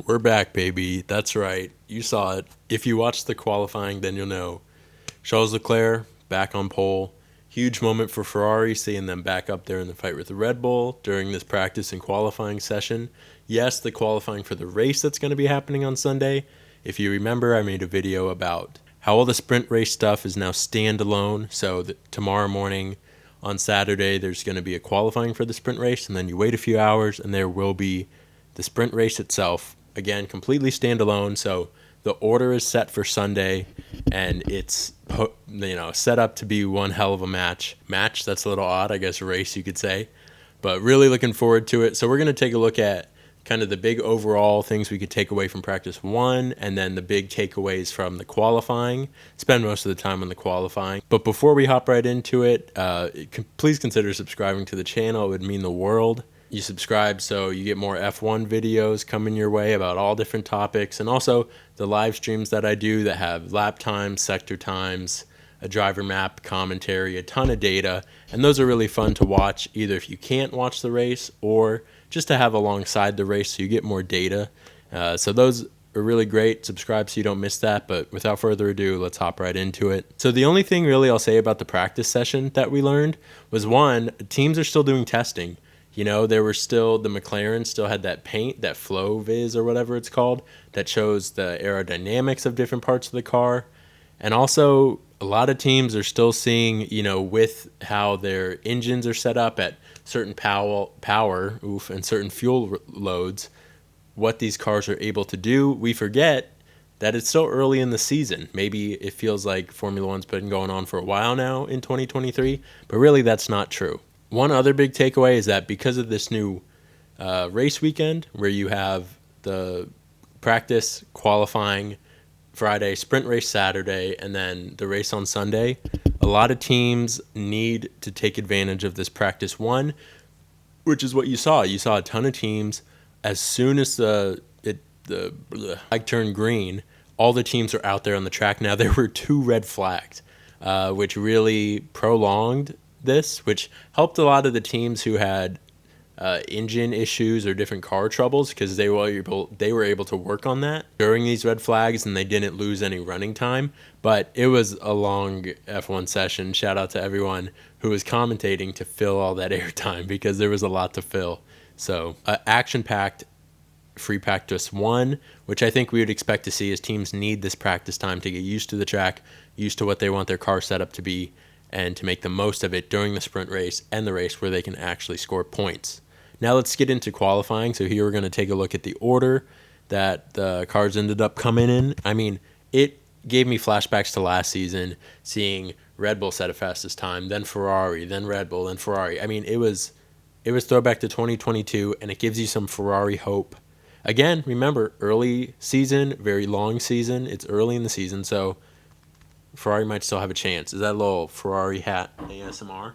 We're back, baby. That's right. You saw it. If you watched the qualifying, then you'll know. Charles Leclerc back on pole. Huge moment for Ferrari, seeing them back up there in the fight with the Red Bull during this practice and qualifying session. Yes, the qualifying for the race that's going to be happening on Sunday. If you remember, I made a video about how all the sprint race stuff is now standalone. So tomorrow morning on Saturday, there's going to be a qualifying for the sprint race, and then you wait a few hours, and there will be the sprint race itself. Again, completely standalone. So the order is set for Sunday, and it's set up to be one hell of a match. That's a little odd, I guess. Race, you could say, but really looking forward to it. So we're going to take a look at kind of the big overall things we could take away from practice one, and then the big takeaways from the qualifying. Spend most of the time on the qualifying. But before we hop right into it, please consider subscribing to the channel. It would mean the world. You subscribe so you get more F1 videos coming your way about all different topics, and also the live streams that I do that have lap times, sector times, a driver map, commentary, a ton of data, and those are really fun to watch either if you can't watch the race or just to have alongside the race so you get more data. So those are really great. Subscribe so you don't miss that, but without further ado, let's hop right into it. So the only thing really I'll say about the practice session that we learned was, one, teams are still doing testing. There were still, the McLaren still had that paint, that flow viz or whatever it's called, that shows the aerodynamics of different parts of the car. And also, a lot of teams are still seeing, with how their engines are set up at certain power, and certain fuel loads, what these cars are able to do. We forget that it's still early in the season. Maybe it feels like Formula One's been going on for a while now in 2023, but really that's not true. One other big takeaway is that because of this new race weekend where you have the practice, qualifying Friday, sprint race Saturday, and then the race on Sunday, a lot of teams need to take advantage of this practice one, which is what you saw. You saw a ton of teams, as soon as the flag turned green, all the teams are out there on the track. Now, there were 2 red flags, which really prolonged this, which helped a lot of the teams who had engine issues or different car troubles, because they were able to work on that during these red flags, and they didn't lose any running time. But it was a long F1 session. Shout out to everyone who was commentating to fill all that airtime, because there was a lot to fill. So action-packed free practice one, which I think we would expect to see, as teams need this practice time to get used to the track, used to what they want their car setup to be, and to make the most of it during the sprint race and the race where they can actually score points. Now let's get into qualifying. So here we're going to take a look at the order that the cars ended up coming in. I mean, it gave me flashbacks to last season, seeing Red Bull set a fastest time, then Ferrari, then Red Bull, then Ferrari. I mean, it was throwback to 2022, and it gives you some Ferrari hope. Again, remember, early season, very long season. It's early in the season, so Ferrari might still have a chance. Is that a little Ferrari hat ASMR?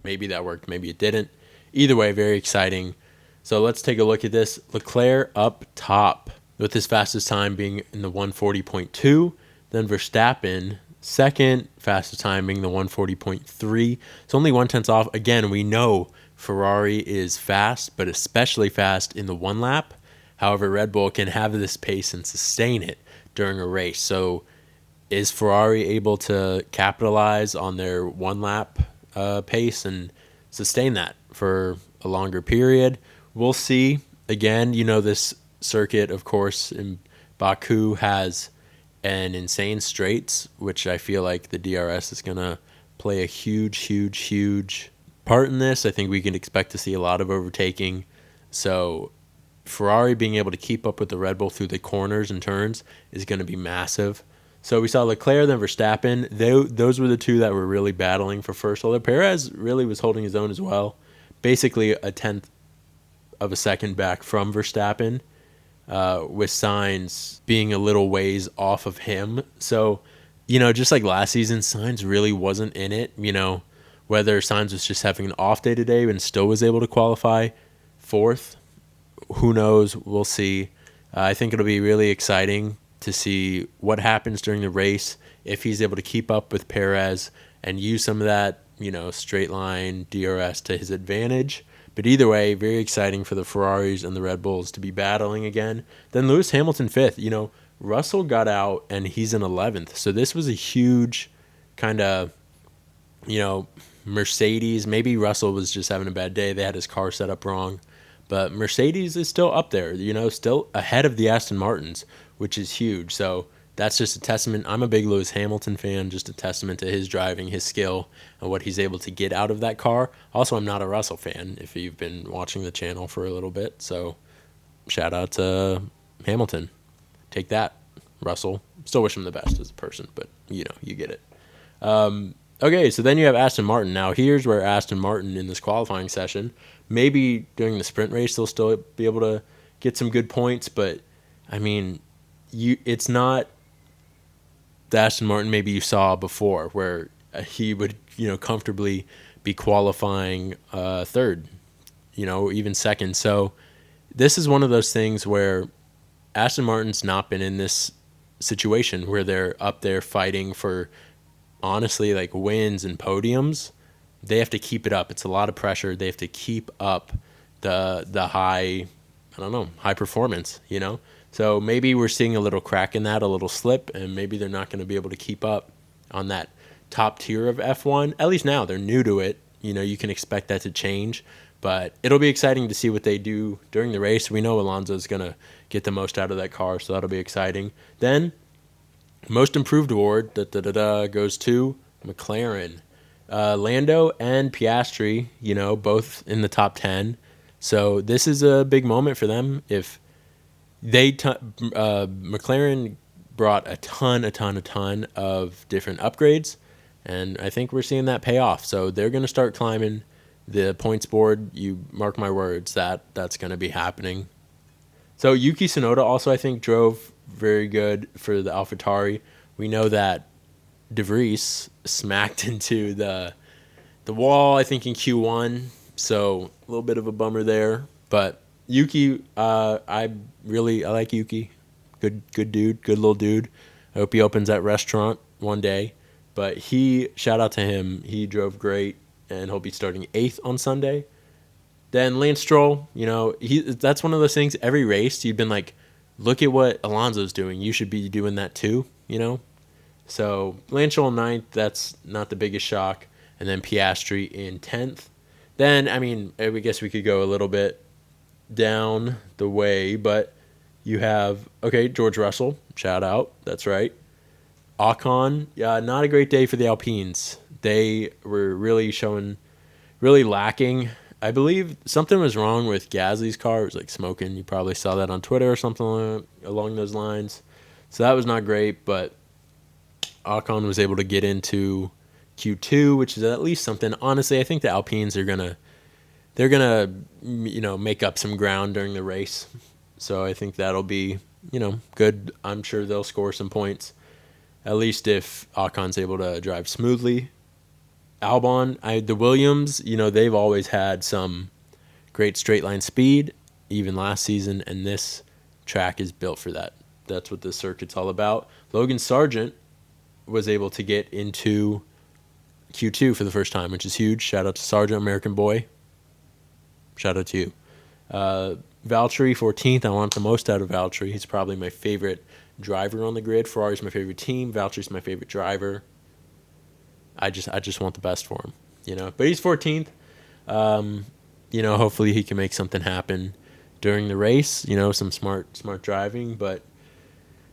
Maybe that worked, maybe it didn't. Either way, very exciting. So let's take a look at this. Leclerc up top with his fastest time being in the 140.2. Then Verstappen, second fastest time being the 140.3. It's only 1/10 off. Again, we know Ferrari is fast, but especially fast in the one lap. However, Red Bull can have this pace and sustain it during a race. So is Ferrari able to capitalize on their one lap pace and sustain that for a longer period? We'll see. Again, this circuit, of course, in Baku has an insane straights, which I feel like the DRS is going to play a huge part in this. I think we can expect to see a lot of overtaking. So Ferrari being able to keep up with the Red Bull through the corners and turns is going to be massive. So we saw Leclerc, then Verstappen. Those were the 2 that were really battling for first, although Perez really was holding his own as well. Basically a 1/10 of a second back from Verstappen, with Sainz being a little ways off of him. So, just like last season, Sainz really wasn't in it. Whether Sainz was just having an off day today and still was able to qualify 4th, who knows? We'll see. I think it'll be really exciting to see what happens during the race, if he's able to keep up with Perez and use some of that, straight line DRS to his advantage. But either way, very exciting for the Ferraris and the Red Bulls to be battling again. Then Lewis Hamilton 5th. Russell got out and he's in 11th. So this was a huge kind of, Mercedes. Maybe Russell was just having a bad day. They had his car set up wrong. But Mercedes is still up there, still ahead of the Aston Martins, which is huge. So that's just a testament. I'm a big Lewis Hamilton fan, just a testament to his driving, his skill, and what he's able to get out of that car. Also, I'm not a Russell fan, if you've been watching the channel for a little bit. So shout out to Hamilton. Take that, Russell. Still wish him the best as a person, but, you get it. Okay, so then you have Aston Martin. Now, here's where Aston Martin in this qualifying session, maybe during the sprint race, they'll still be able to get some good points, but, it's not the Aston Martin maybe you saw before, where he would, comfortably be qualifying third, even second. So this is one of those things where Aston Martin's not been in this situation where they're up there fighting for, honestly, like wins and podiums. They have to keep it up. It's a lot of pressure. They have to keep up the high, high performance, So maybe we're seeing a little crack in that, a little slip, and maybe they're not going to be able to keep up on that top tier of F1. At least now they're new to it. You can expect that to change, but it'll be exciting to see what they do during the race. We know Alonso's going to get the most out of that car, so that'll be exciting. Then, most improved award goes to McLaren. Lando and Piastri, both in the top 10. So this is a big moment for them. If they McLaren brought a ton of different upgrades, and I think we're seeing that pay off. So they're going to start climbing the points board. You mark my words, that's going to be happening. So Yuki Tsunoda also, I think, drove very good for the AlphaTauri. We know that De Vries smacked into the wall, I think, in Q1. So a little bit of a bummer there. But Yuki, I like Yuki. Good dude, good little dude. I hope he opens that restaurant one day. But shout out to him. He drove great, and he'll be starting 8th on Sunday. Then Lance Stroll, that's one of those things. Every race, you've been like, look at what Alonso's doing. You should be doing that too, So Lance Stroll 9th, that's not the biggest shock. And then Piastri in 10th. Then, I guess we could go a little bit down the way, but you have, George Russell, shout out, that's right. Ocon, not a great day for the Alpines. They were really lacking. I believe something was wrong with Gasly's car. It was like smoking. You probably saw that on Twitter or something along those lines. So that was not great, but Ocon was able to get into Q2, which is at least something. Honestly, I think the Alpines are they're gonna make up some ground during the race. So I think that'll be good. I'm sure they'll score some points, at least if Ocon's able to drive smoothly. Albon, the Williams, they've always had some great straight line speed, even last season, and this track is built for that. That's what this circuit's all about. Logan Sargent was able to get into Q2 for the first time, which is huge. Shout out to Sargent, American boy. Shout out to you. Valtteri 14th. I want the most out of Valtteri. He's probably my favorite driver on the grid. Ferrari's my favorite team. Valtteri's my favorite driver. I just want the best for him, But he's 14th. Hopefully he can make something happen during the race. Some smart driving. But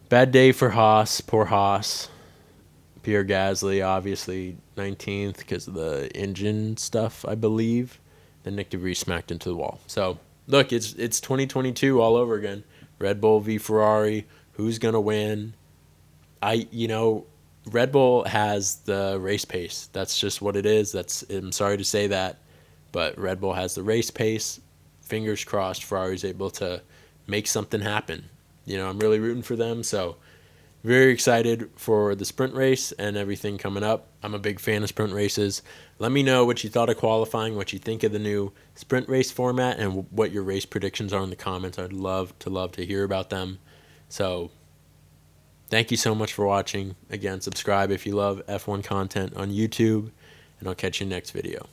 bad day for Haas. Poor Haas. Pierre Gasly, obviously 19th because of the engine stuff, I believe. Then Nick De Vries smacked into the wall. So look, it's 2022 all over again. Red Bull v Ferrari. Who's gonna win? Red Bull has the race pace. That's just what it is. I'm sorry to say that, but Red Bull has the race pace. Fingers crossed Ferrari's able to make something happen. I'm really rooting for them, so very excited for the sprint race and everything coming up. I'm a big fan of sprint races. Let me know what you thought of qualifying, what you think of the new sprint race format, and what your race predictions are in the comments. I'd love to hear about them. So thank you so much for watching. Again, subscribe if you love F1 content on YouTube, and I'll catch you next video.